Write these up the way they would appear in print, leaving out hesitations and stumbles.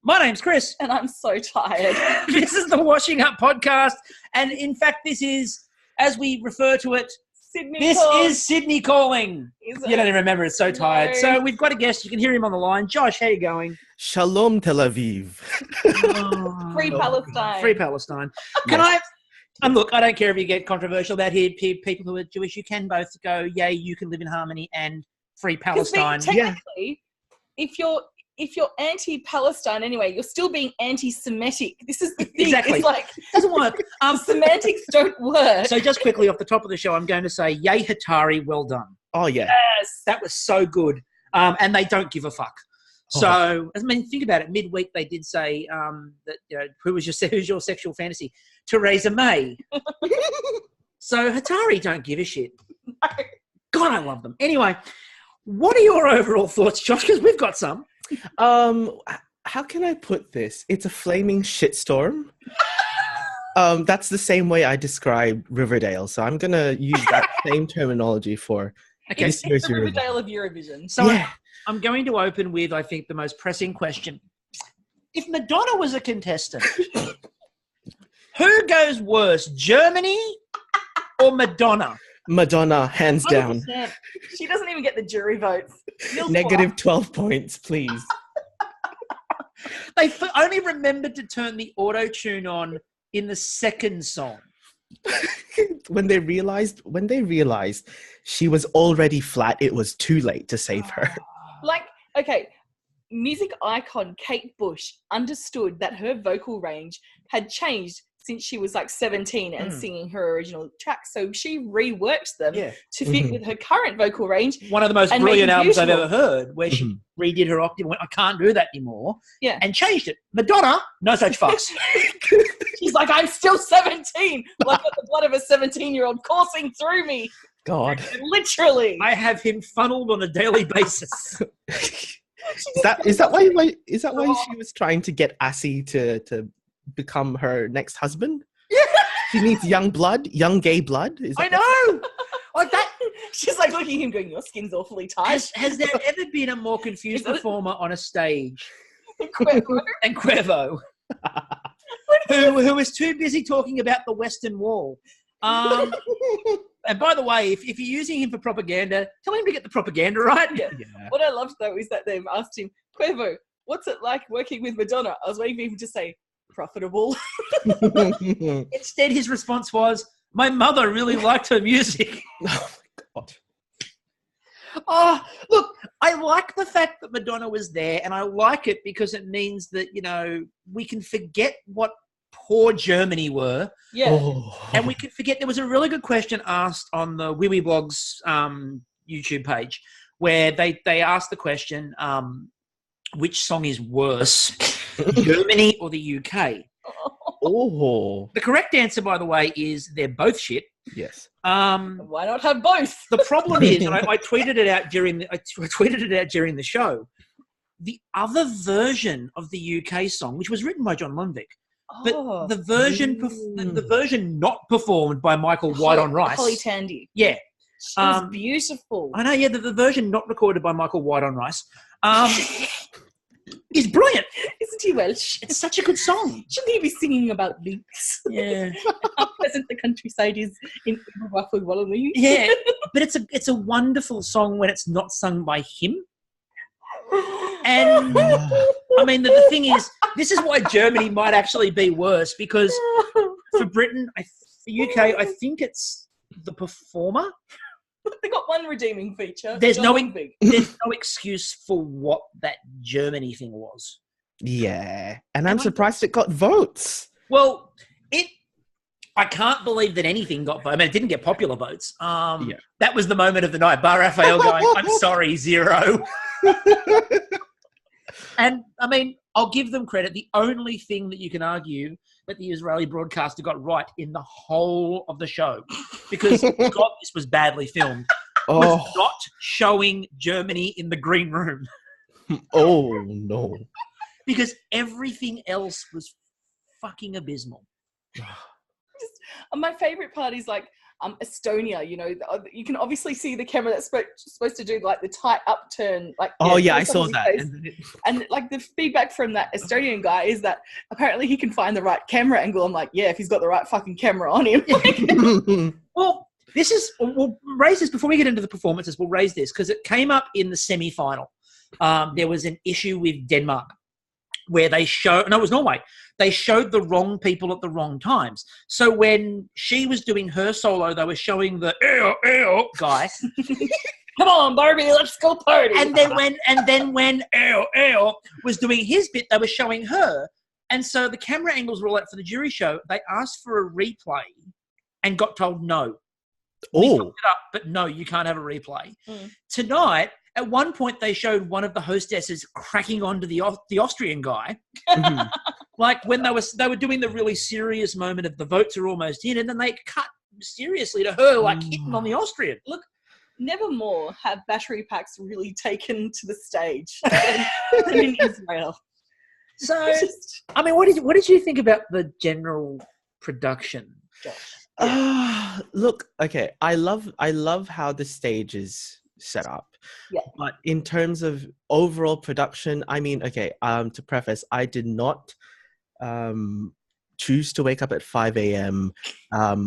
My name's Chris. And I'm so tired. This is the Washing Up Podcast. And in fact, this is, as we refer to it, this is Sydney calling. You don't even remember. It's so tired. No. So we've got a guest. You can hear him on the line. Josh, how you going? Shalom, Tel Aviv. Free Palestine. Free Palestine. Can I... And look, I don't care if you get controversial about here, people who are Jewish. You can both go, yay, you can live in harmony and free Palestine. Technically, if you're anti-Palestine anyway, you're still being anti-Semitic. This is the thing. Exactly. It's like, doesn't work. Semantics don't work. So just quickly off the top of the show, I'm going to say, yay, Hatari, well done. Oh, yeah. Yes. That was so good. And they don't give a fuck. So, I mean, think about it. Midweek, they did say that, you know, who's your sexual fantasy? Theresa May. So, Hatari don't give a shit. No. God, I love them. Anyway, what are your overall thoughts, Josh? Because we've got some. How can I put this? It's a flaming shitstorm. That's the same way I describe Riverdale. So I'm going to use that same terminology for It's the Riverdale of Eurovision. So yeah. I'm going to open with, I think, the most pressing question. If Madonna was a contestant, who goes worse, Germany or Madonna? Madonna, hands down. 100%. She doesn't even get the jury votes. Negative 12 points, please. They only remembered to turn the auto-tune on in the second song. When they realized she was already flat, it was too late to save her. Like, okay, music icon Kate Bush understood that her vocal range had changed since she was like 17 and singing her original tracks. So she reworked them to fit with her current vocal range. One of the most brilliant albums I've ever heard, where she redid her octave and went, I can't do that anymore. Yeah. And changed it. Madonna, no such fuss. She's like, I'm still 17. Like got the blood of a 17-year-old coursing through me. God. Literally. I have him funneled on a daily basis. Is that why she was trying to get Assy to become her next husband? Yeah. She needs young blood, young gay blood. I know. Like that. She's like looking at him going, your skin's awfully tight. Has there ever been a more confused performer on a stage Cuervo. than Cuervo? who is too busy talking about the Western Wall. And by the way, if you're using him for propaganda, tell him to get the propaganda right. Yeah. What I loved, though, is that they've asked him, Cuervo, what's it like working with Madonna? I was waiting for him to say, profitable. Instead, his response was, my mother really liked her music. Oh, my God. Oh, look, I like the fact that Madonna was there, and I like it because it means that, you know, we can forget what poor Germany were. Yeah. Oh. And we can forget, there was a really good question asked on the Wee Blog's YouTube page where they asked the question, which song is worse, Germany or the UK? Oh. The correct answer, by the way, is they're both shit. Yes. Why not have both? The problem is, and I tweeted it out during the show, the other version of the UK song, which was written by John Lundvik, but the version not performed by Michael White on Rice. Holly Tandy. Yeah. She was beautiful. I know, yeah, the version not recorded by Michael White on Rice is brilliant. Isn't he Welsh? It's such a good song. Shouldn't he be singing about links? Yeah. How pleasant the countryside is in Waffle. Yeah, but it's a wonderful song when it's not sung by him. And I mean, the thing is, this is why Germany might actually be worse, because for Britain, for UK, I think it's the performer. They got one redeeming feature. There's no excuse for what that Germany thing was. Yeah, and I'm surprised it got votes. Well, I can't believe that anything got votes. I mean, it didn't get popular votes. That was the moment of the night. Bar Raphael going, I'm sorry, 0. And, I mean, I'll give them credit. The only thing that you can argue that the Israeli broadcaster got right in the whole of the show, because, God, this was badly filmed, was not showing Germany in the green room. Oh, no. Because everything else was fucking abysmal. My favourite part is, like, Estonia, you know, you can obviously see the camera that's supposed to do like the tight upturn. Like, Oh yeah, I saw that. And like the feedback from that Estonian guy is that apparently he can find the right camera angle. I'm like, yeah, if he's got the right fucking camera on him. Well, we'll raise this before we get into the performances. We'll raise this because it came up in the semi-final. There was an issue with Denmark where it was Norway. They showed the wrong people at the wrong times. So when she was doing her solo, they were showing the ew guy. Come on, Barbie, let's go party. And then when ew was doing his bit, they were showing her. And so the camera angles were all out for the jury show. They asked for a replay and got told no. We fucked it up, but no, you can't have a replay. Tonight, at one point, they showed one of the hostesses cracking onto the Austrian guy. Like when they were doing the really serious moment of the votes are almost in, and then they cut mysteriously to her like hitting on the Austrian. Look, never more have battery packs really taken to the stage than in Israel. So, I mean, what did you think about the general production, Josh? Look, okay, I love how the stage is set up. Yeah. But in terms of overall production, I mean, okay, to preface, I did not choose to wake up at 5 a.m.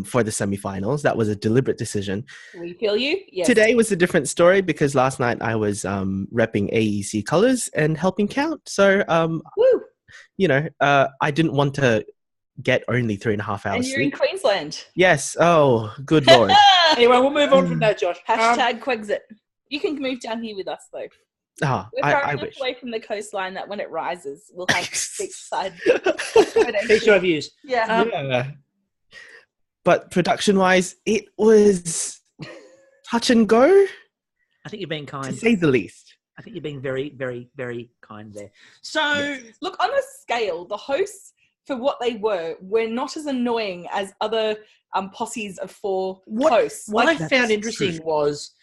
For the semifinals. That was a deliberate decision. We feel you. Yes. Today was a different story because last night I was repping AEC colors and helping count. So, you know, I didn't want to get only 3.5 hours and you're sleep. in Queensland. Yes. Oh, good Lord. Anyway, we'll move on from that, Josh. Hashtag Quexit. You can move down here with us, though. We're far enough away from the coastline that when it rises, we'll have beachside beachside views. Yeah. But production-wise, it was touch and go. I think you're being kind. To say the least. I think you're being very, very, very kind there. So, look, on a scale, the hosts, for what they were not as annoying as other posses of 4 hosts. What I found interesting was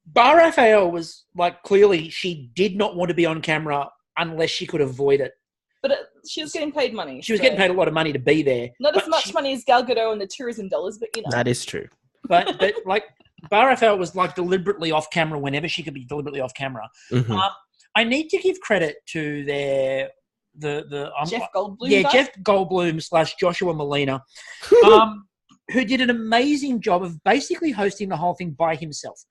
Bar Raphael was like, clearly she did not want to be on camera unless she could avoid it. But she was getting paid money. She was getting paid a lot of money to be there. Not as much money as Gal Gadot and the tourism dollars, but you know. That is true. But like Bar Raphael was like deliberately off camera whenever she could be deliberately off camera. Mm-hmm. I need to give credit to the Jeff Goldblum. Yeah, guy? Jeff Goldblum / Joshua Molina, who did an amazing job of basically hosting the whole thing by himself.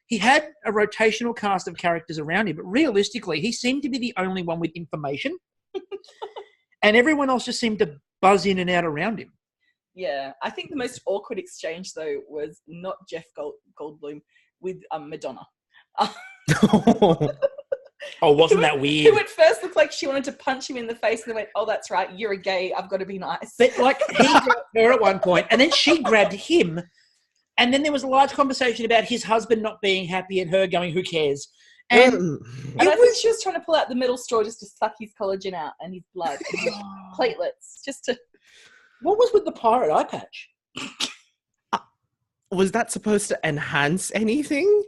He had a rotational cast of characters around him, but realistically, he seemed to be the only one with information. And everyone else just seemed to buzz in and out around him. Yeah, I think the most awkward exchange, though, was not Jeff Goldblum with Madonna. Oh, wasn't that weird? Who at first looked like she wanted to punch him in the face and then went, oh, that's right, you're a gay, I've got to be nice. But like he grabbed her at one point and then she grabbed him. And then there was a large conversation about his husband not being happy and her going, who cares? And I think she was trying to pull out the middle straw just to suck his collagen out and his blood and his platelets. Just to. What was with the pirate eye patch? Was that supposed to enhance anything?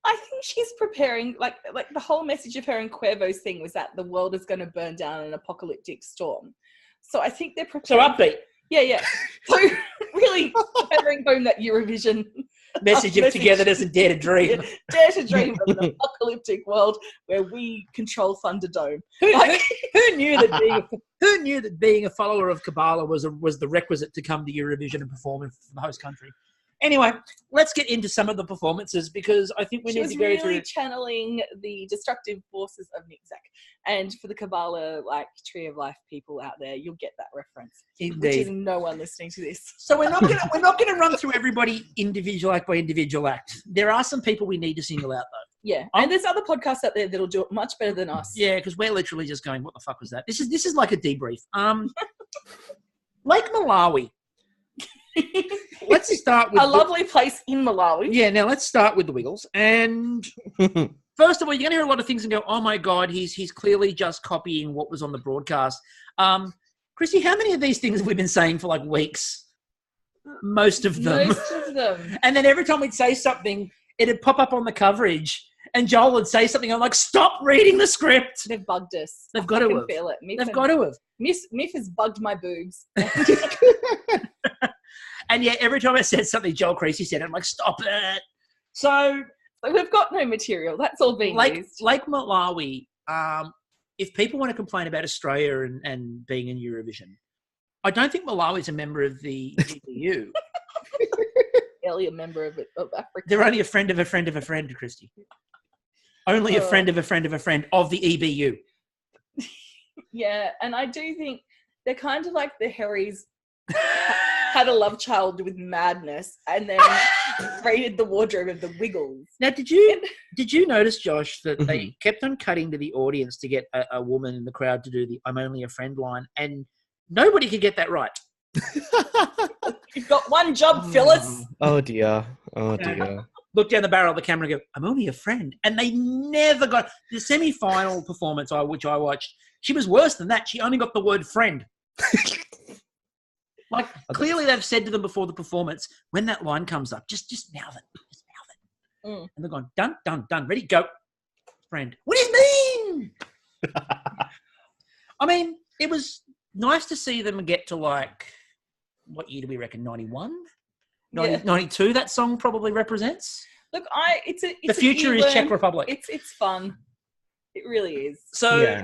I think she's preparing, like the whole message of her and Cuervo's thing was that the world is going to burn down in an apocalyptic storm. So I think they're preparing. So upbeat. Yeah. So really hammering home that Eurovision message of togetherness and dare to dream. Yeah, dare to dream of an apocalyptic world where we control Thunderdome. Who knew that being a follower of Kabbalah was the requisite to come to Eurovision and perform for the host country? Anyway, let's get into some of the performances because I think we need to go through. She was really channeling the destructive forces of Nick-Zack. And for the Kabbalah, like Tree of Life people out there, you'll get that reference. Indeed. Which is no one listening to this. So we're not gonna run through everybody individual act by individual act. There are some people we need to single out though. Yeah, and there's other podcasts out there that'll do it much better than us. Yeah, because we're literally just going, what the fuck was that? This is like a debrief. Lake Malawi. Let's start with a lovely place in Malawi. Yeah, now let's start with the Wiggles. And first of all, you're going to hear a lot of things and go, oh my God, he's clearly just copying what was on the broadcast. Kristie, how many of these things have we been saying for like weeks? Most of them. Most of them. And then every time we'd say something, it'd pop up on the coverage and Joel would say something. I'm like, stop reading the script. They've bugged us. They've got to have. Feel it. They've got to have. Miff has bugged my boobs. And yet every time I said something, Joel Kristie said it. I'm like, stop it. So we've got no material. That's all being used. Like Malawi, if people want to complain about Australia and being in Eurovision, I don't think Malawi is a member of the EU. Barely a member of Africa. They're only a friend of a friend of a friend, Kristie. Only a friend of a friend of a friend of the EBU. Yeah, and I do think they're kind of like the Harrys had a love child with Madness and then raided the wardrobe of the Wiggles. Now, did you notice, Josh, that they kept on cutting to the audience to get a woman in the crowd to do the "I'm only a friend" line, and nobody could get that right. You've got one job, Phyllis. Oh dear. Oh dear. Look down the barrel of the camera and go, "I'm only a friend," and they never got the semi-final performance. Which I watched. She was worse than that. She only got the word "friend." Like, clearly they've said to them before the performance, when that line comes up, just mouth it. Just mouth it. Mm. And they're going, done, done, done. Ready, go. Friend. What do you mean? I mean, it was nice to see them get to, like, what year do we reckon? 91? 92, that song probably represents. Look, it's the future is Czech Republic. It's fun. It really is. So,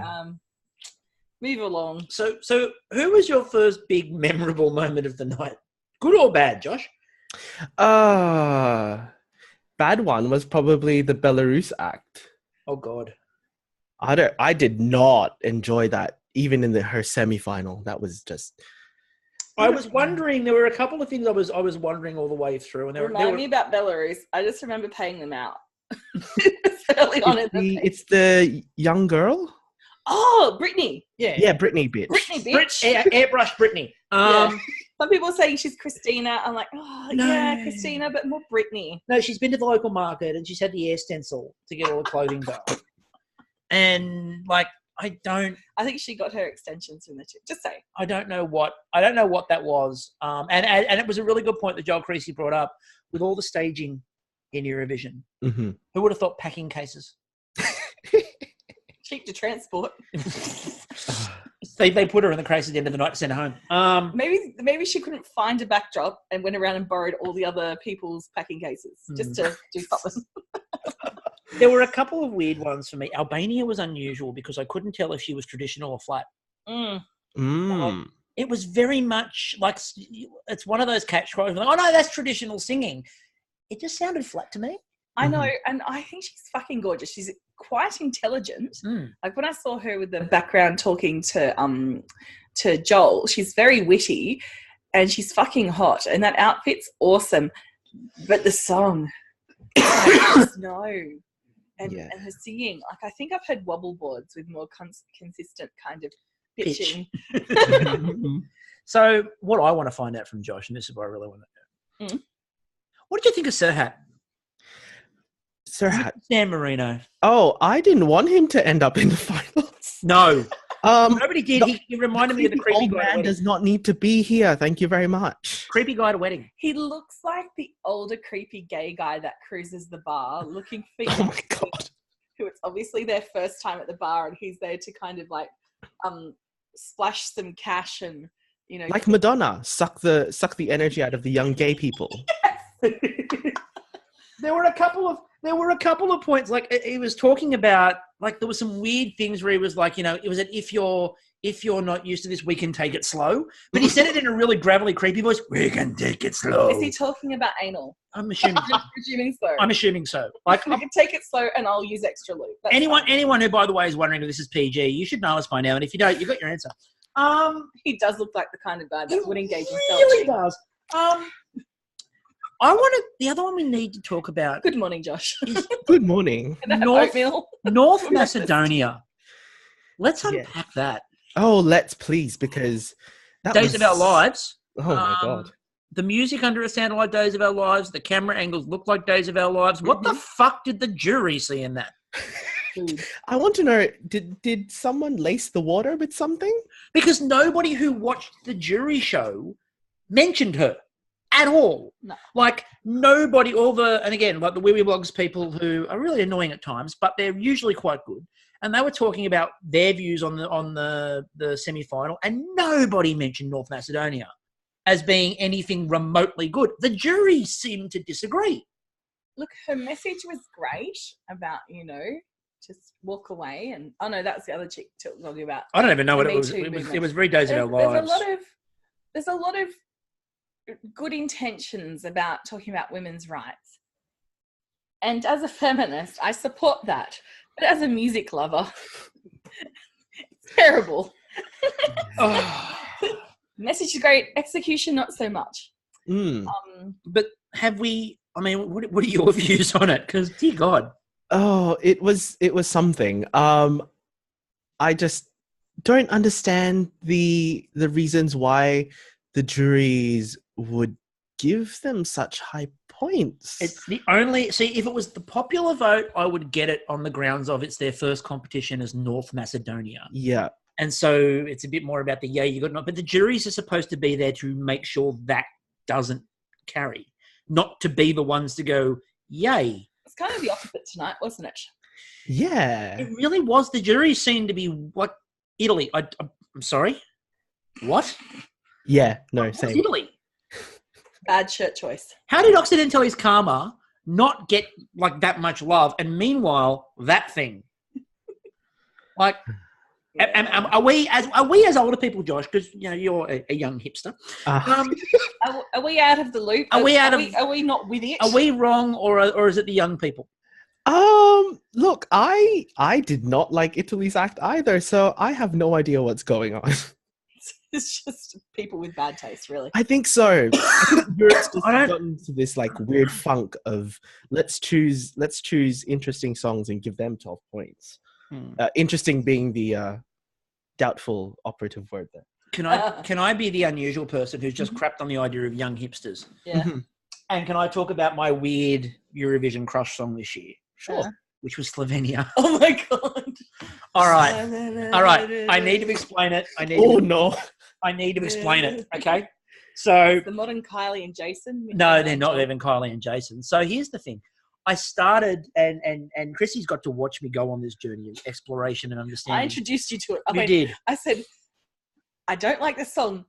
move along. So who was your first big memorable moment of the night? Good or bad, Josh? Bad one was probably the Belarus act. Oh God. I did not enjoy that, even in her semi-final. That was just. I was wondering. There were a couple of things I was wondering all the way through, and Remind me about Belarus. I just remember paying them out. Early on it's the young girl. Oh, Brittany. Yeah, Brittany, bitch. Brittany, bitch. Airbrush Brittany. Some people are saying she's Christina. I'm like, oh, no. Yeah, Christina, but more Brittany. No, she's been to the local market and she's had the air stencil to get all the clothing done. And, like, I think she got her extensions from the tip. Just say. I don't know what that was. And it was a really good point that Joel Kristie brought up with all the staging in Eurovision. Mm-hmm. Who would have thought packing cases? Cheap to transport. They put her in the case at the end of the night to send her home. Maybe she couldn't find a backdrop and went around and borrowed all the other people's packing cases just to do something. There were a couple of weird ones for me. Albania was unusual because I couldn't tell if she was traditional or flat. It was very much like it's one of those catchphrases. Like, oh no, that's traditional singing. It just sounded flat to me. I know, and I think she's fucking gorgeous. She's quite intelligent. Like when I saw her with the background talking to Joel, she's very witty and she's fucking hot. And that outfit's awesome. But the song, no. And her singing, like I think I've heard wobble boards with more consistent kind of pitching. So what I want to find out from Josh, and this is what I really want to know. What did you think of Serhat? San Marino. Oh, I didn't want him to end up in the finals. No. Nobody did. He reminded me of the creepy old guy. Man does not need to be here. Thank you very much. Creepy guy at a wedding. He looks like the older creepy gay guy that cruises the bar looking for Oh my God. Who it's obviously their first time at the bar and he's there to kind of like splash some cash and like Madonna, suck the energy out of the young gay people. There were a couple of points, like he was talking about, like there were some weird things where he was like, it was that if you're not used to this, we can take it slow. But he said it in a really gravelly, creepy voice. We can take it slow. Is he talking about anal? I'm assuming. I'm assuming so. Like I can take it slow, and I'll use extra lube. Anyone who, by the way, is wondering if this is PG, you should know us by now. And if you don't, you got your answer. He does look like the kind of guy that would engage in felching. He really does. The other one we need to talk about. Good morning, Josh. Good morning. North Macedonia. Let's unpack that. Oh, let's please, because Days of Our Lives. Oh my God. The music under it sounded like Days of Our Lives. The camera angles looked like Days of Our Lives. What the fuck did the jury see in that? I want to know, did someone lace the water with something? Because nobody who watched the jury show mentioned her at all. No. Like nobody, and again, like the Wee Wee Blogs people who are really annoying at times, but they're usually quite good. And they were talking about their views on the semi-final, and nobody mentioned North Macedonia as being anything remotely good. The jury seemed to disagree. Look, her message was great about, just walk away. And, oh, no, that's the other chick talking about. I don't even know what it was. Movement. It was very Days of Our Lives. There's a lot of good intentions about talking about women's rights. And as a feminist, I support that. But as a music lover, it's terrible. Message is great. Execution, not so much. But have we... I mean, what are your views on it? Because, dear God. Oh, it was something. I just don't understand the reasons why the juries would give them such high points. It's the only... See, if it was the popular vote, I would get it on the grounds of it's their first competition as North Macedonia. Yeah. And so it's a bit more about the you got not. But the juries are supposed to be there to make sure that doesn't carry. Not to be the ones to go, yay. It's kind of the opposite tonight, wasn't it? Yeah. It really was. The jury seemed to be, what? Italy. I'm sorry? What? Yeah, no, What's same. Italy? Bad shirt choice. How did Occidental's Karma not get like that much love? And meanwhile, that thing. Like... Are we as older people, Josh? Because you're a young hipster. Are we out of the loop? Are we not with it? Are we wrong, or is it the young people? Look, I did not like Italy's act either, so I have no idea what's going on. It's just people with bad taste, really. I think so. I think Europe's just gotten into this like weird funk of let's choose interesting songs and give them 12 points. Interesting being the doubtful operative word there. Can I be the unusual person who's just crapped on the idea of young hipsters? Yeah. And can I talk about my weird Eurovision crush song this year? Sure. Which was Slovenia. Oh my God. All right. I need to explain it. I need to explain it. Okay. So the modern Kylie and Jason. No, they're not even Kylie and Jason. So here's the thing. I started, and Kristie's got to watch me go on this journey of exploration and understanding. I introduced you to it. You did. I said, I don't like this song,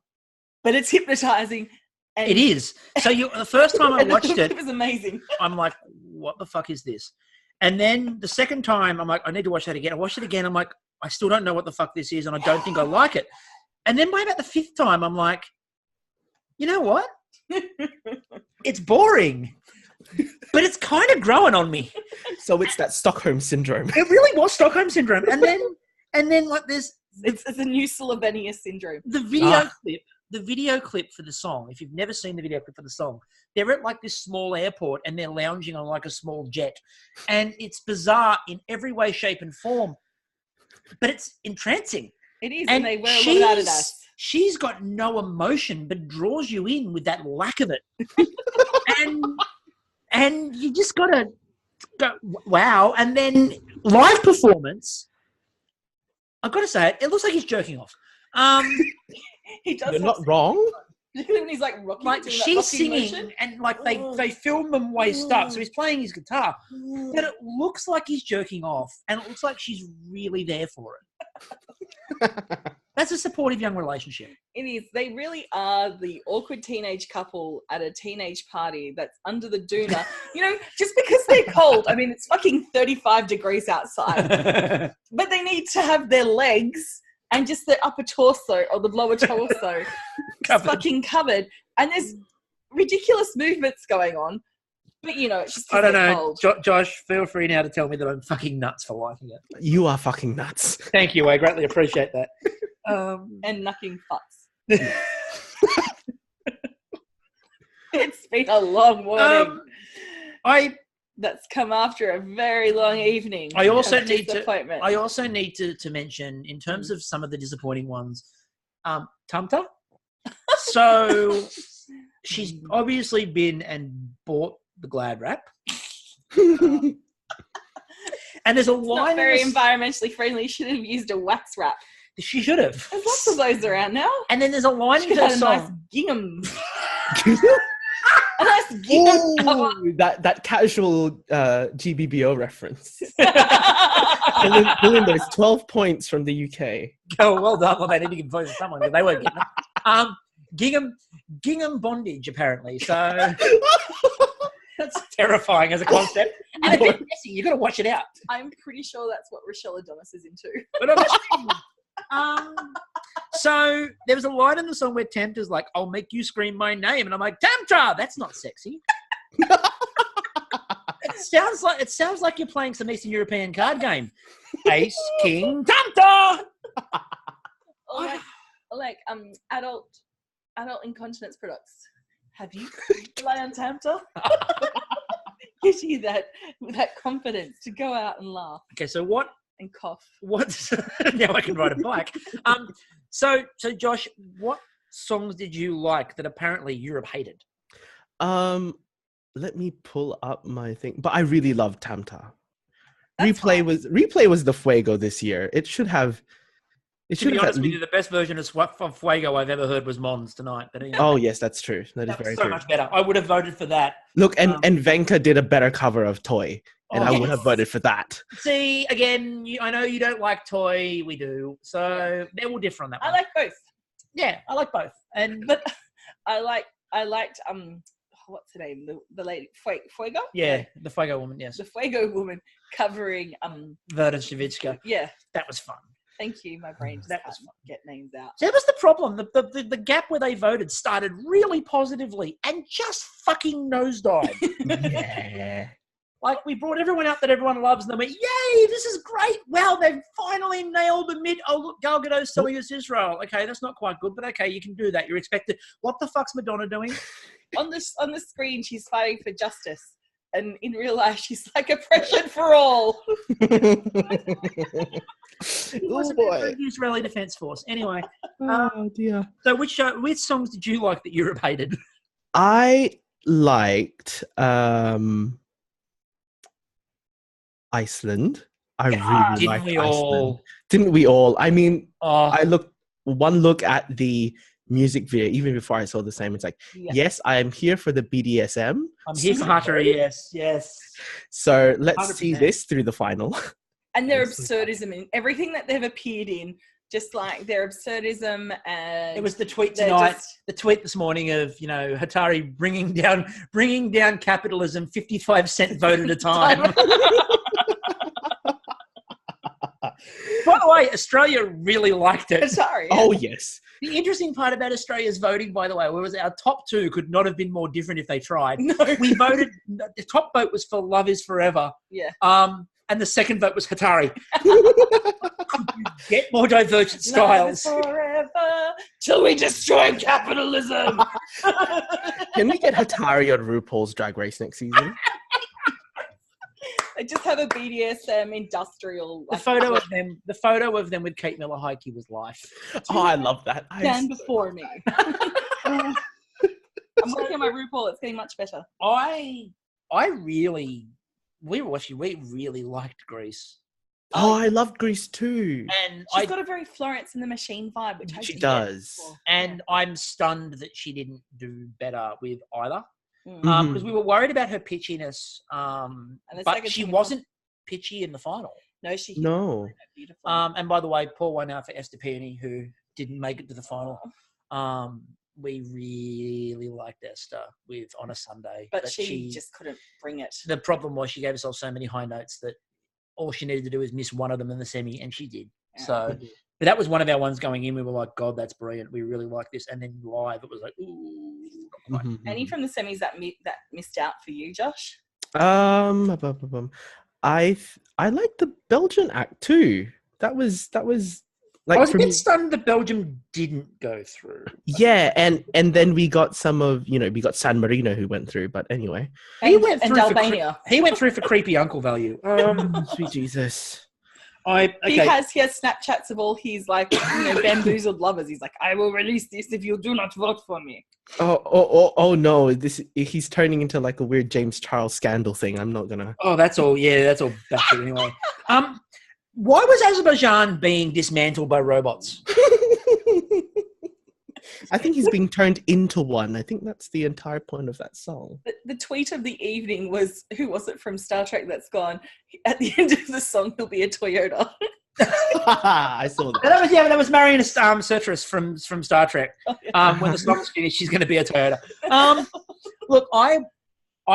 but it's hypnotizing. And it is. So the first time I watched it, it was amazing. I'm like, what the fuck is this? And then the second time, I'm like, I need to watch that again. I watched it again. I'm like, I still don't know what the fuck this is, and I don't think I like it. And then by about the fifth time, I'm like, you know what? It's boring. But it's kind of growing on me. So it's that Stockholm syndrome. It really was Stockholm syndrome. And then like there's it's a new Slovenia syndrome. The video clip for the song. If you've never seen the video clip for the song, they're at like this small airport and they're lounging on like a small jet, and it's bizarre in every way, shape, and form. But it's entrancing. It is, and they wear a lot of Adidas. She's got no emotion, but draws you in with that lack of it. And you just got to go, wow. And then live performance, I've got to say it looks like he's jerking off. He does. You're not wrong. When he's like rocking, like she's singing motion. And like they film them waist up, so he's playing his guitar. But it looks like he's jerking off, and it looks like she's really there for it. That's a supportive young relationship. It is. They really are the awkward teenage couple at a teenage party that's under the doona. Just because they're cold. I mean, it's fucking 35 degrees outside. But they need to have their legs and just their upper torso or the lower torso fucking covered. And there's ridiculous movements going on. But, it's just I don't know. cold. Josh, feel free now to tell me that I'm fucking nuts for liking it. You are fucking nuts. Thank you. I greatly appreciate that. And knucking fucks. It's been a long morning. That's come after a very long evening. I also need to mention, in terms of some of the disappointing ones, Tumta. So she's obviously been and bought the Glad wrap. And there's a line. Not very environmentally friendly. Should have used a wax wrap. She should have. There's lots of those around now. And then there's a line in her song. Nice gingham. A nice gingham. Ooh, that casual GBBO reference. Pull in those 12 points from the UK. Oh, well done. Well, they need to give points to someone because they weren't getting it. gingham bondage, apparently. So that's terrifying as a concept. And a bit messy. You've got to watch it out. I'm pretty sure that's what Rochelle Adonis is into. But so there was a line in the song where Tempter's like, I'll make you scream my name. And I'm like, Tempter, that's not sexy. It sounds like you're playing some Eastern European card game. Ace, King, Tempter. Like adult incontinence products. Have you rely on Tempter? Gives you that confidence to go out and laugh. Okay, so what and cough. Now I can ride a bike. So Josh, what songs did you like that apparently Europe hated? Let me pull up my thing. But I really love Tamta. That's Replay was the Fuego this year. It should have. To be honest with you, the best version of Fuego I've ever heard was Mons tonight. But, Oh yes, that's true. That is very so true. much better. I would have voted for that. Look, and Venka did a better cover of Toy, and I would have voted for that. See, again, I know you don't like Toy. We do, so they're all different on that one. I like both. Yeah, I like both. But I liked what's her name? The lady Fuego? Yeah, the Fuego woman, yes. The Fuego woman covering Verda Shevitska. Yeah. That was fun. Thank you. My brain just can't get names out. So that was the problem. The gap where they voted started really positively and just fucking nosedived. Yeah. Like, we brought everyone out that everyone loves, and they went, yay, this is great. Wow, they've finally nailed the mid. Oh, look, Gal Gadot's selling us Israel. Okay, that's not quite good, but okay, you can do that. You're expected. What the fuck's Madonna doing? On the screen, she's fighting for justice. And in real life, she's like oppression for all. It was a bit of the Israeli Defense Force. Anyway. Oh, dear. So which songs did you like that Europe hated? I liked Iceland. I really liked Iceland. Didn't we all? I mean, I looked one look at the music video, even before I saw the same. It's like, yes, I am here for the BDSM. I'm here for Hattery, yes. So let's 100%. see this through the final. And their absurdism in everything that they've appeared in, just like their absurdism. And it was the tweet tonight, the tweet this morning of, Hatari bringing down capitalism 55-cent vote at a time. By the way, Australia really liked it. Sorry. Oh, yes. The interesting part about Australia's voting, by the way, was our top two could not have been more different if they tried. No. We voted, the top vote was for Love is Forever. Yeah. And the second vote was Hatari. Get more divergent styles. Love is forever till we destroy capitalism. Can we get Hatari on RuPaul's Drag Race next season? I just have a BDSM industrial. The photo of them with Kate Miller Heike was life. Oh, I love that. Stand before me. I'm looking at my RuPaul. It's getting much better. We really liked Greece. Oh, I loved Greece too. And she's got a very Florence and the Machine vibe, which she does. And I'm stunned that she didn't do better with either. Because we were worried about her pitchiness, but she wasn't pitchy in the final. No. And by the way, poor one out for Esther Peony, who didn't make it to the final. We really liked Esther on a Sunday, but she just couldn't bring it. The problem was she gave herself so many high notes that all she needed to do was miss one of them in the semi, and she did. Yeah. So, but that was one of our ones going in. We were like, God, that's brilliant. We really like this. And then live, it was like, ooh. Any from the semis that missed out for you, Josh? I like the Belgian act too. That was like, I was a bit stunned that Belgium didn't go through. Yeah, and then we got some of we got San Marino who went through, but anyway, he went through Albania. He went through for creepy uncle value. Sweet Jesus. He has Snapchats of all his bamboozled lovers. He's like, I will release this if you do not vote for me. Oh no! He's turning into like a weird James Charles scandal thing. I'm not gonna. Oh, that's all. Yeah, that's all bastard anyway. Why was Azerbaijan being dismantled by robots? I think he's being turned into one. I think that's the entire point of that song. The tweet of the evening was, who was it from Star Trek that's gone? At the end of the song, he'll be a Toyota. I saw that. That was Marion Sertris from Star Trek. When the song's finished, she's going to be a Toyota. Look, I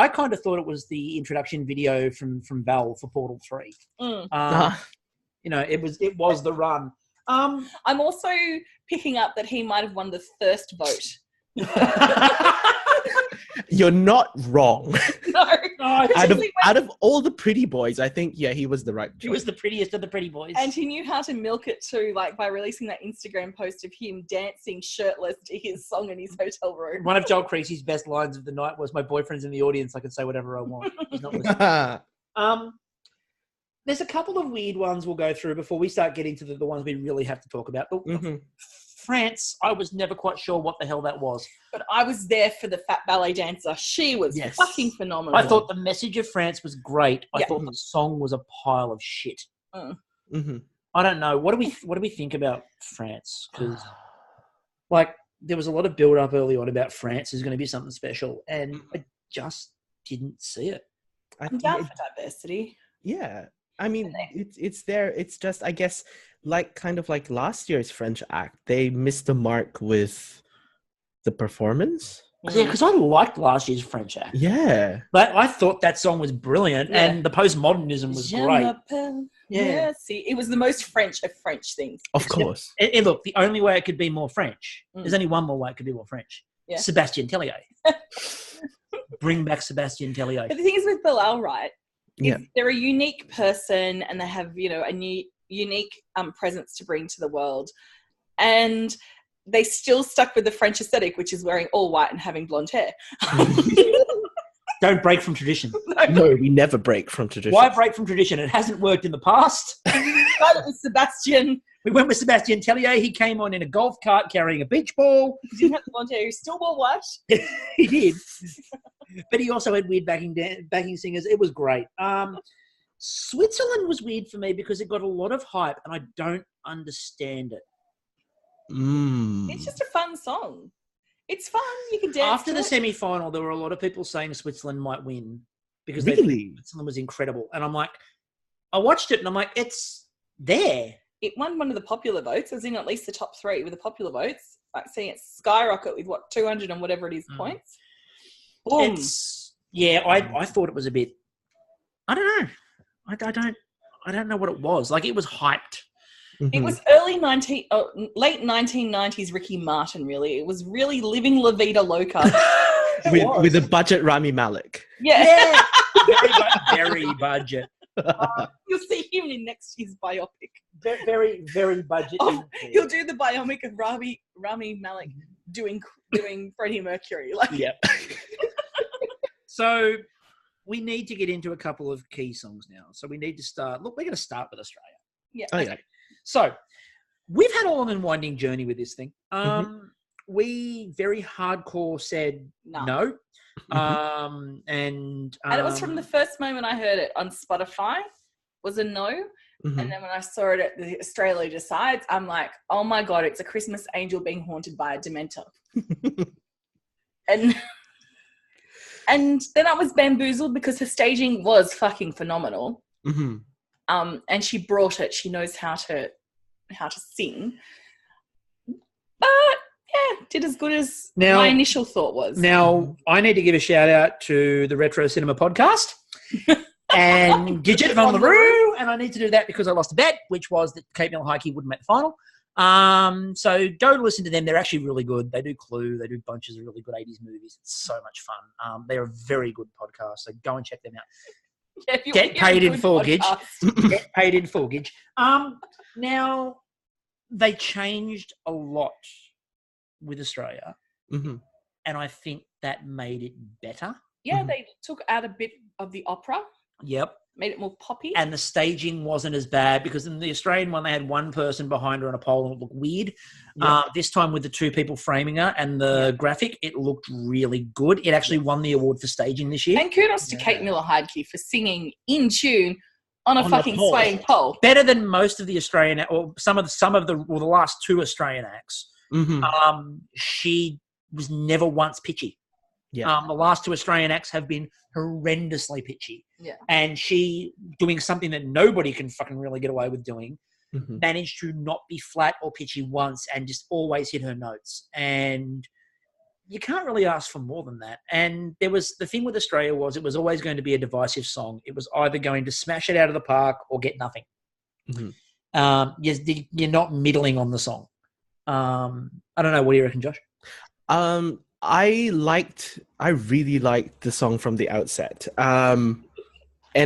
kind of thought it was the introduction video from Valve for Portal 3. You know, it was the run. I'm also picking up that he might have won the first vote. You're not wrong. No. Out of all the pretty boys, I think, he was the right choice. He was the prettiest of the pretty boys. And he knew how to milk it too, like by releasing that Instagram post of him dancing shirtless to his song in his hotel room. One of Joel Creasy's best lines of the night was, "My boyfriend's in the audience, I can say whatever I want." He's not listening. There's a couple of weird ones we'll go through before we start getting to the ones we really have to talk about. But France, I was never quite sure what the hell that was. But I was there for the fat ballet dancer. She was fucking phenomenal. I thought the message of France was great. I thought the song was a pile of shit. I don't know. What do we think about France? Because there was a lot of build up early on about France is going to be something special, and I just didn't see it. I'm down for diversity. Yeah. I mean, it's there. It's just, I guess, kind of like last year's French act, they missed the mark with the performance. Yeah, because I liked last year's French act. Yeah. But I thought that song was brilliant, and the postmodernism was great. Yeah. See, it was the most French of French things. Of course. And look, the only way it could be more French, there's only one more way it could be more French. Yeah. Sébastien Tellier. Bring back Sébastien Tellier. But the thing is with Bilal, right? They're a unique person, and they have, a unique presence to bring to the world, and they still stuck with the French aesthetic, which is wearing all white and having blonde hair. Don't break from tradition. No, we never break from tradition. Why break from tradition? It hasn't worked in the past. But it was Sebastian. We went with Sébastien Tellier. He came on in a golf cart carrying a beach ball. He didn't have the blonde hair. He still wore white. He did. But he also had weird backing singers. It was great. Switzerland was weird for me because it got a lot of hype, and I don't understand it. It's just a fun song. It's fun. You can dance. After the semi-final, there were a lot of people saying Switzerland might win because Switzerland was incredible. And I'm like, I watched it, and I'm like, it's there. It won one of the popular votes. It was in at least the top 3 with the popular votes. Like seeing it skyrocket with 200 and whatever it is points. Boom. I thought it was a bit. I don't know. I don't know what it was. Like, it was hyped. It was late 1990s Ricky Martin. Really, it was really living La Vida Loca with a budget Rami Malek. Yeah. Very budget. You'll see him in next year's biopic. Very, very budget. He'll do the biopic of Rami Malek doing Freddie Mercury. So we need to get into a couple of key songs now. So we need to start. Look, we're going to start with Australia. Yeah. Okay. So we've had a long and winding journey with this thing. We very hardcore said no. And it was from the first moment I heard it on Spotify was a no. And then when I saw it at the Australia Decides, I'm like, oh my God, it's a Christmas angel being haunted by a dementor. And then I was bamboozled because her staging was fucking phenomenal. And she brought it. She knows how to sing. But yeah, did as good as my initial thought was. Now, I need to give a shout out to the Retro Cinema Podcast and Gidget Von LaRue, and I need to do that because I lost a bet, which was that Kate Miller-Heidke wouldn't make the final. So go listen to them. They're actually really good. They do Clue. They do bunches of really good 80s movies. It's so much fun. They're a very good podcast, so go and check them out. Yeah, Get paid in full, Gidge. Get paid in full, Gidge. Now, they changed a lot with Australia, and I think that made it better. Yeah, they took out a bit of the opera. Yep. Made it more poppy. And the staging wasn't as bad because in the Australian one, they had one person behind her on a pole and it looked weird. Yep. This time with the 2 people framing her and the graphic, it looked really good. It actually won the award for staging this year. And kudos to Kate Miller-Heidke for singing in tune on a fucking swaying pole. Better than most of the Australian, or the last 2 Australian acts. She was never once pitchy. Yeah. The last 2 Australian acts have been horrendously pitchy. Yeah. And she doing something that nobody can fucking really get away with doing. managed to not be flat or pitchy once and just always hit her notes. And you can't really ask for more than that. And there was the thing with Australia was it was always going to be a divisive song. It was either going to smash it out of the park or get nothing. You're not middling on the song. I don't know. What do you reckon, Josh? I really liked the song from the outset. And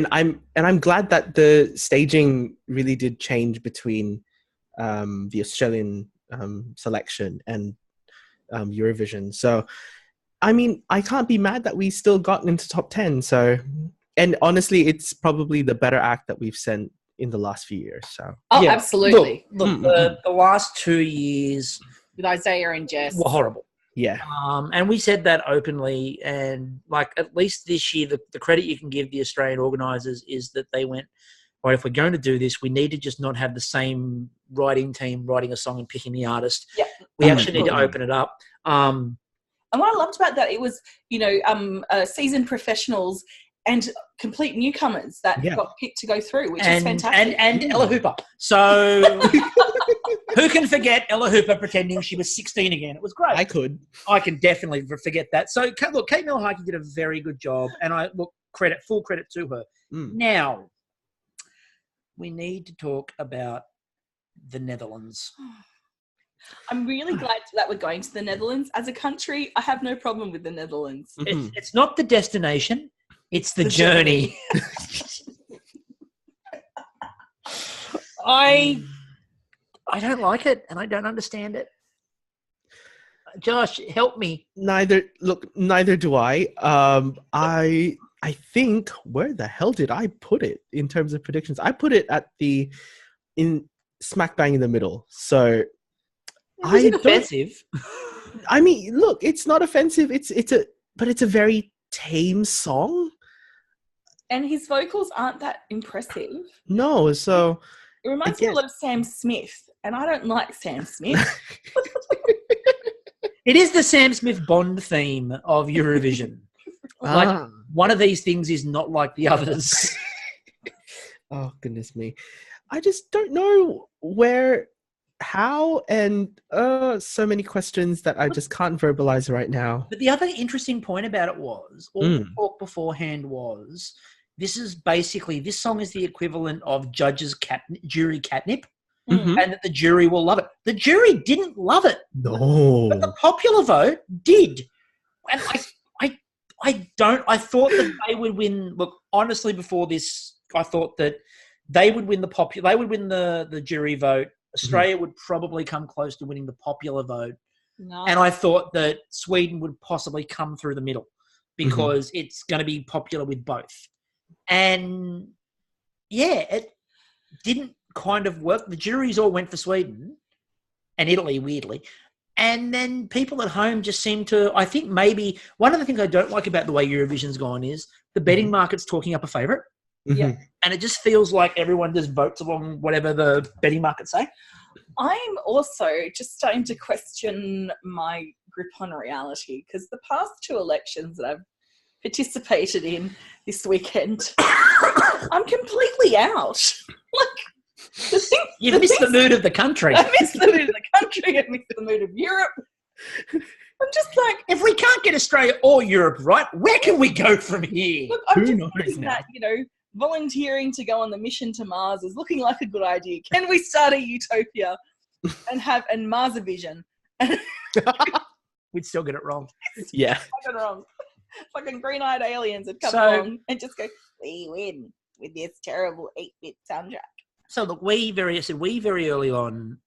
I'm glad that the staging really did change between the Australian selection and Eurovision. So, I mean, I can't be mad that we still got into top 10. So, and honestly, it's probably the better act that we've sent in the last few years. So, yeah, absolutely. Look, the last 2 years with Isaiah and Jess were horrible. Yeah. And we said that openly. And like at least this year, the credit you can give the Australian organisers is that they went, right, if we're going to do this, we need to just not have the same writing team writing a song and picking the artist. Yeah. We actually need to open it up. And what I loved about that, it was, seasoned professionals and complete newcomers that got picked to go through, which is fantastic. And Ella Hooper. So who can forget Ella Hooper pretending she was 16 again? It was great. I can definitely forget that. So, look, Kate Milhaki did a very good job, and full credit to her. Now, we need to talk about the Netherlands. I'm really glad that we're going to the Netherlands. As a country, I have no problem with the Netherlands. It's not the destination, it's the journey. I don't like it, and I don't understand it. Josh, help me. Neither do I. I think, where the hell did I put it in terms of predictions? I put it in smack bang in the middle. So is it offensive? I mean, look, it's not offensive. But it's a very tame song. And his vocals aren't that impressive. No, so it reminds me a lot of Sam Smith, and I don't like Sam Smith. It is the Sam Smith Bond theme of Eurovision. Like one of these things is not like the others. Oh, goodness me. I just don't know how, and so many questions that I just can't verbalize right now. But the other interesting point about it was, all the talk beforehand was, this song is the equivalent of jury catnip, and that the jury will love it. The jury didn't love it. No. But the popular vote did. And I thought that they would win. Look, honestly, before this, I thought that they would win the jury vote. Australia would probably come close to winning the popular vote. No. And I thought that Sweden would possibly come through the middle because it's going to be popular with both. And yeah, it didn't kind of work. The juries all went for Sweden and Italy, weirdly. And then people at home just seem to, I think maybe one of the things I don't like about the way Eurovision's gone is the betting market's talking up a favourite. Yeah. And it just feels like everyone just votes along whatever the betting markets say. I'm also just starting to question my grip on reality, because the past two elections that I've participated in this weekend, I'm completely out. You've missed the mood of the country. I missed the mood of the country. I missed the mood of Europe. I'm just like, if we can't get Australia or Europe right, where can we go from here? Look, I'm just thinking that, volunteering to go on the mission to Mars is looking like a good idea. Can we start a utopia and Mars a vision? We'd still get it wrong. Yeah. Fucking wrong. Fucking green-eyed aliens would come along and just go, we win with this terrible 8-bit soundtrack. So look, we very early on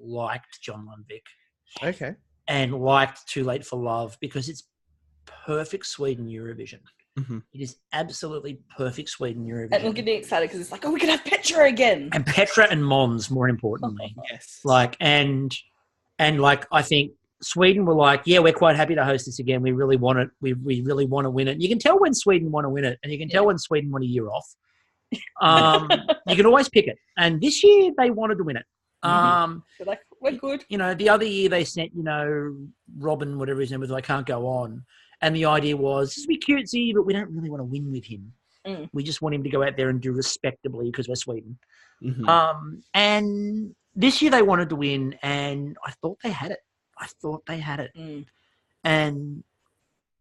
liked John Lundvik. Okay. And liked Too Late for Love because it's perfect Sweden Eurovision. It is absolutely perfect Sweden Eurovision. And we're getting excited because it's like, we can have Petra again. And Petra and Mons, more importantly. Yes. I think Sweden were like, yeah, we're quite happy to host this again. We really want it. We really want to win it. You can tell when Sweden want to win it, and you can tell when Sweden want a year off. You can always pick it. And this year they wanted to win it. They're like, we're good. The other year they sent, Robin, whatever his name was, I can't go on. And the idea was, this will be cutesy, but we don't really want to win with him. We just want him to go out there and do respectably because we're Sweden. Mhm. And this year they wanted to win, and I thought they had it. And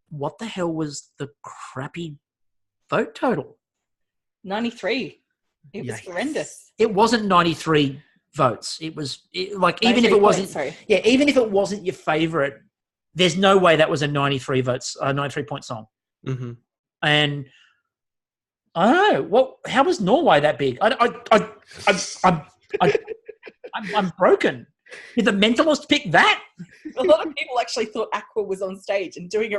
what the hell was the crappy vote total? 93. It was horrendous. It wasn't 93 votes. It was even if it wasn't, even if it wasn't your favorite, there's no way that was a 93 point song. Mm-hmm. And I don't know how was Norway that big? I'm broken. Did the Mentalist pick that? A lot of people actually thought Aqua was on stage and doing a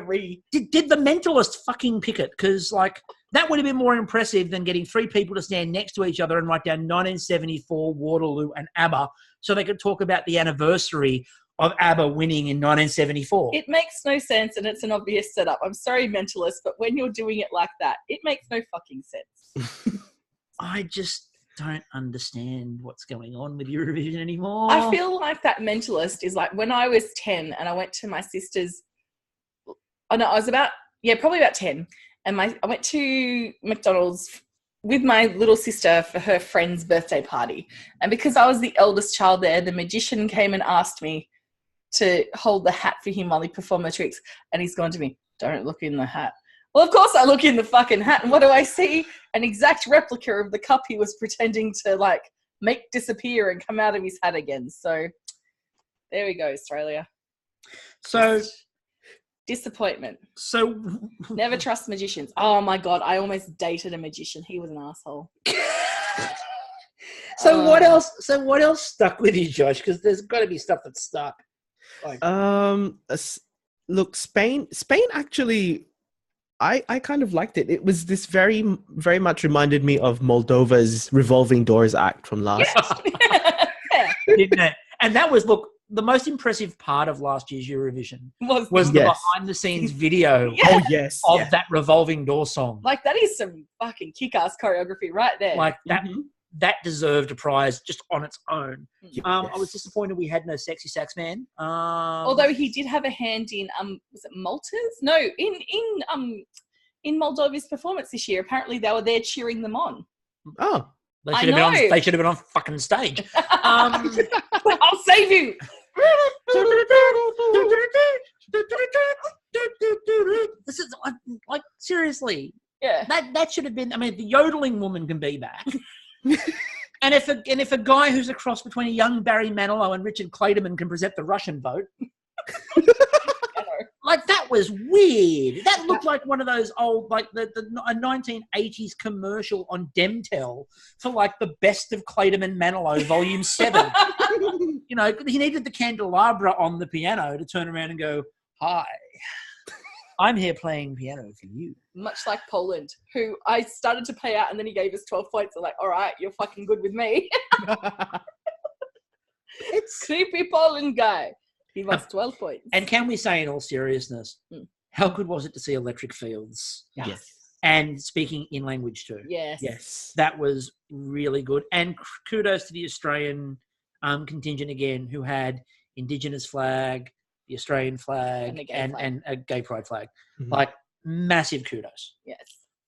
Did the Mentalist fucking pick it? Because that would have been more impressive than getting three people to stand next to each other and write down 1974, Waterloo, and ABBA, so they could talk about the anniversary of ABBA winning in 1974. It makes no sense, and it's an obvious setup. I'm sorry, Mentalist, but when you're doing it like that, it makes no fucking sense. I just don't understand what's going on with Eurovision anymore. I feel like that Mentalist is like when I was 10 and I went to my sister's. Oh no, I was probably about 10, and I went to McDonald's with my little sister for her friend's birthday party, and because I was the eldest child there, the magician came and asked me to hold the hat for him while he performed the tricks, and he's gone to me, "Don't look in the hat." Well, of course I look in the fucking hat, and what do I see? An exact replica of the cup he was pretending to make disappear and come out of his hat again. So there we go, Australia. So disappointment. So never trust magicians. Oh my God, I almost dated a magician. He was an asshole. So what else? So what else stuck with you, Josh? Because there's got to be stuff that stuck. Look, Spain actually, I kind of liked it. It was this very, very much reminded me of Moldova's Revolving Doors act from last. Yeah. Didn't it? And that was, the most impressive part of last year's Eurovision was the behind-the-scenes video of that Revolving Door song. That is some fucking kick-ass choreography right there. That deserved a prize just on its own. I was disappointed we had no Sexy Sax Man. Although he did have a hand in, was it Malta's? No, in Moldova's performance this year. Apparently they were there cheering them on. Oh. They should have been on fucking stage. I'll save you. This is seriously. Yeah. That should have been. I mean, the yodeling woman can be back. And if a guy who's a cross between a young Barry Manilow and Richard Clayderman can present the Russian vote, that was weird. That looked like one of those old, a 1980s commercial on Demtel for the best of Clayderman Manilow Volume 7. He needed the candelabra on the piano to turn around and go, "Hi, I'm here playing piano for you." Much like Poland, who I started to pay out and then he gave us 12 points. I'm like, all right, you're fucking good with me. It's creepy Poland guy. He lost 12 points. And can we say in all seriousness, how good was it to see Electric Fields? Yes. And speaking in language too. Yes. That was really good. And kudos to the Australian contingent again, who had Indigenous flag, the Australian flag, and a gay pride flag. Mm-hmm. Massive kudos. Yes.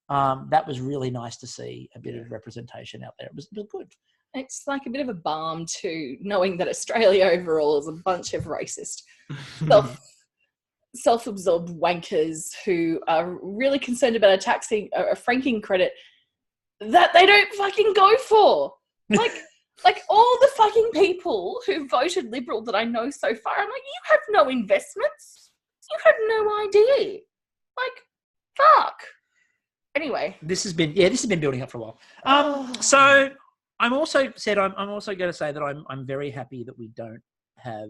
That was really nice to see a bit of representation out there. It was good. It's like a bit of a balm to knowing that Australia overall is a bunch of racist, self-absorbed wankers who are really concerned about a franking credit that they don't fucking go for. Like all the fucking people who voted Liberal that I know so far, I'm like, you have no investments. You have no idea. Fuck. Anyway. This has been building up for a while. So I'm also going to say that I'm very happy that we don't have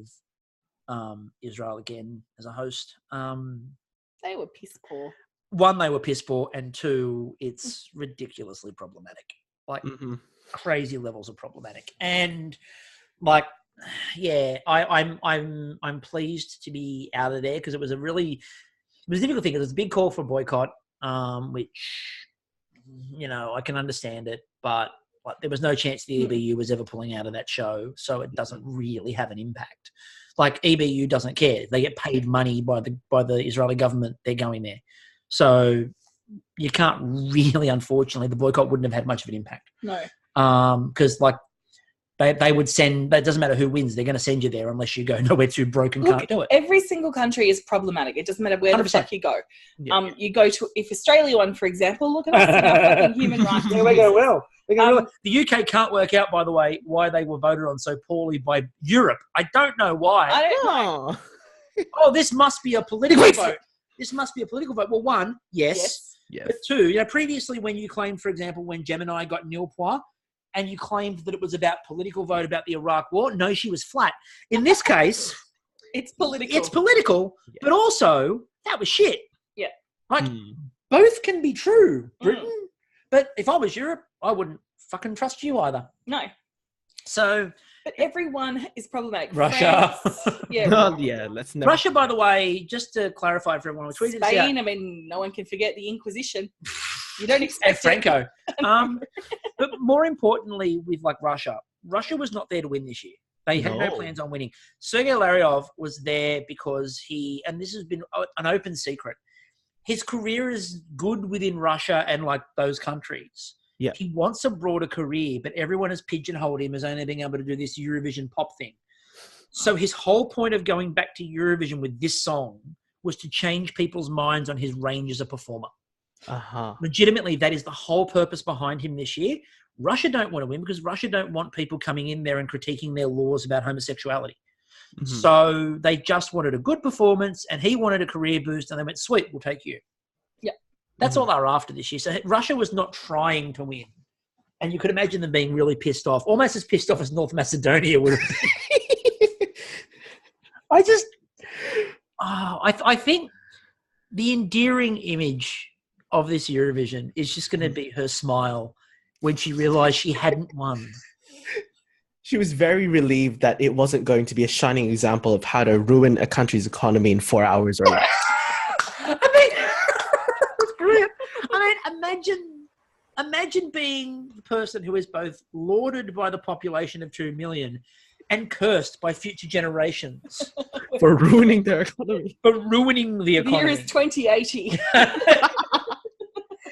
Israel again as a host. They were piss poor. One, they were piss poor, and two, it's ridiculously problematic. Crazy levels of problematic. And I'm pleased to be out of there because it was a difficult thing. It was a big call for boycott, which I can understand it, but there was no chance the EBU was ever pulling out of that show, so it doesn't really have an impact. EBU doesn't care; they get paid money by the Israeli government. They're going there, so you can't really. Unfortunately, the boycott wouldn't have had much of an impact. No. Because like they would send. It doesn't matter who wins; they're going to send you there unless you go nowhere too broken, can't do it. Every single country is problematic. It doesn't matter where 100%. the fuck you go. Yeah. You go to if Australia won, for example. Look at us, and our fucking human rights. Yeah, we go well. The UK can't work out, by the way, why they were voted on so poorly by Europe. I don't know why. I don't know. Oh, this must be a political vote. This must be a political vote. Well, one, yes. But two, previously when you claimed, for example, when Gemini got nil point, and you claimed that it was about political vote about the Iraq war, no, she was flat. In this case, it's political. It's political, but also that was shit. Yeah. Like, both can be true, Britain. But if I was Europe, I wouldn't fucking trust you either. No. So... But everyone is problematic. Russia. Let's never. Russia, by the way, just to clarify for everyone, we tweeted Spain, I mean, no one can forget the Inquisition. You don't expect Franco. But more importantly, with like Russia was not there to win this year. They had no plans on winning. Sergei Laryov was there because and this has been an open secret, his career is good within Russia and like those countries. Yeah. He wants a broader career, but everyone has pigeonholed him as only being able to do this Eurovision pop thing. So his whole point of going back to Eurovision with this song was to change people's minds on his range as a performer. Legitimately, that is the whole purpose behind him this year. Russia don't want to win because Russia don't want people coming in there and critiquing their laws about homosexuality. So they just wanted a good performance, and he wanted a career boost, and they went, sweet, we'll take you. That's all they were after this year. So Russia was not trying to win. And you could imagine them being really pissed off, almost as pissed off as North Macedonia would have been. I think the endearing image of this Eurovision is just going to be her smile when she realised she hadn't won. She was very relieved that it wasn't going to be a shining example of how to ruin a country's economy in 4 hours or less. Imagine being the person who is both lauded by the population of 2 million and cursed by future generations for ruining their economy. The year is 2080.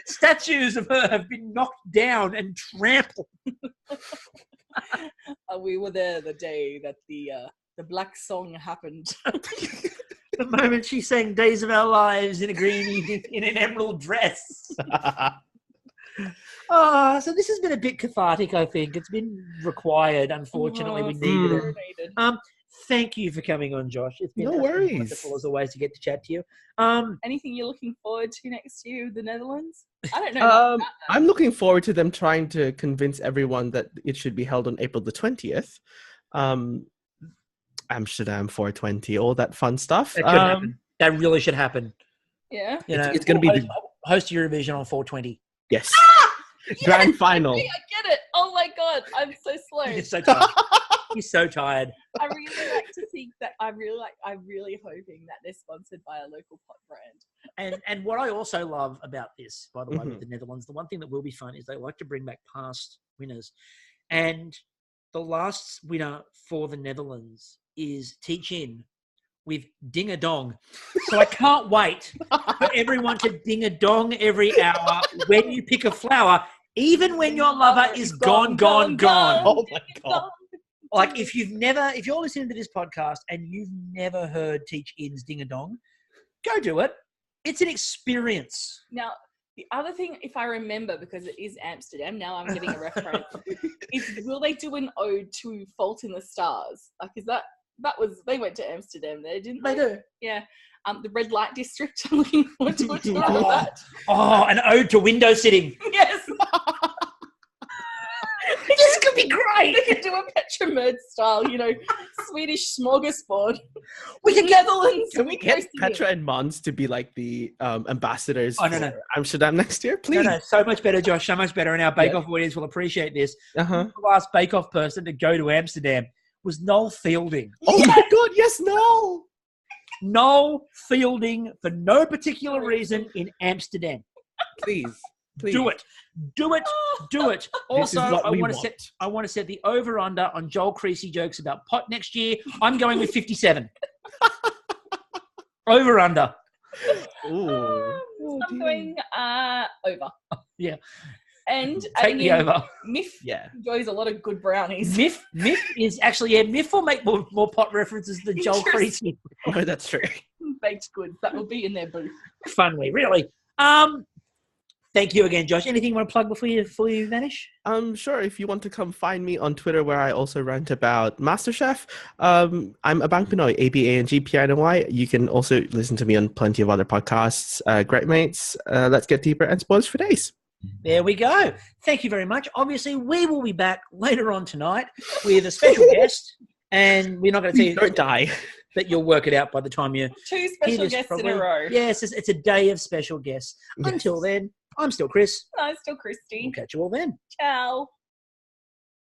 Statues of her have been knocked down and trampled. We were there the day that the black song happened. The moment she sang Days of Our Lives in a green evening in an emerald dress. So this has been a bit cathartic, I think. It's been required, unfortunately. We needed it. Thank you for coming on, Josh. It's been wonderful as always to get to chat to you. Anything you're looking forward to next year, the Netherlands? I don't know. I'm looking forward to them trying to convince everyone that it should be held on April the 20th. Amsterdam 420, all that fun stuff. That should happen. That really should happen. Yeah. It's going to be host Eurovision on 420. Yes. Grand final. I get it. Oh my God. I'm so slow. You're so tired. You're so tired. I really like to think that I'm really hoping that they're sponsored by a local pot brand. And what I also love about this, by the way, with the Netherlands, the one thing that will be fun is they like to bring back past winners. And the last winner for the Netherlands is Teach In with Ding a Dong. So I can't wait for everyone to ding a dong every hour when you pick a flower, even when your lover is gone. Oh my God. Like if you're listening to this podcast and you've never heard Teach In's Ding a Dong, go do it. It's an experience. Now, the other thing, if I remember, because it is Amsterdam, now I'm getting a reference, is will they do an ode to Fault in the Stars? Like, is that they went to Amsterdam there, didn't they? They do. Yeah. The red light district. I'm looking forward to a tour of that. Oh, an ode to window sitting. Yes. This could be great. They could do a Petramerd style, Swedish smorgasbord. Netherlands. Can we get Petra and Mons to be like the ambassadors for Amsterdam next year, please? No, so much better, Josh. So much better. And our Bake Off audience will appreciate this. The last Bake Off person to go to Amsterdam was Noel Fielding. Oh my God, yes, Noel. Noel Fielding for no particular reason in Amsterdam. Please. Do it. Also, I want to set the over-under on Joel Kristie jokes about pot next year. I'm going with 57. Over-under. I'm going over. Yeah. And Take me over. Miff Yeah. enjoys a lot of good brownies. Miff is actually, Miff will make more pot references than Joel Kristie. No, that's true. Baked goods. That will be in their booth. Funly, really. Thank you again, Josh. Anything you want to plug before you vanish? Sure. If you want to come find me on Twitter, where I also rant about MasterChef, I'm Abang Pinoy, ABANGPINOY. You can also listen to me on plenty of other podcasts. Great Mates, Let's Get Deeper, and Spoilers for Days. There we go. Thank you very much. Obviously, we will be back later on tonight with a special guest, and we're not going to tell you. Don't die. But you'll work it out by the time you 2 special guests in a row. Yes, it's a day of special guests. Yes. Until then, I'm still Chris. I'm still Kristie. We'll catch you all then. Ciao.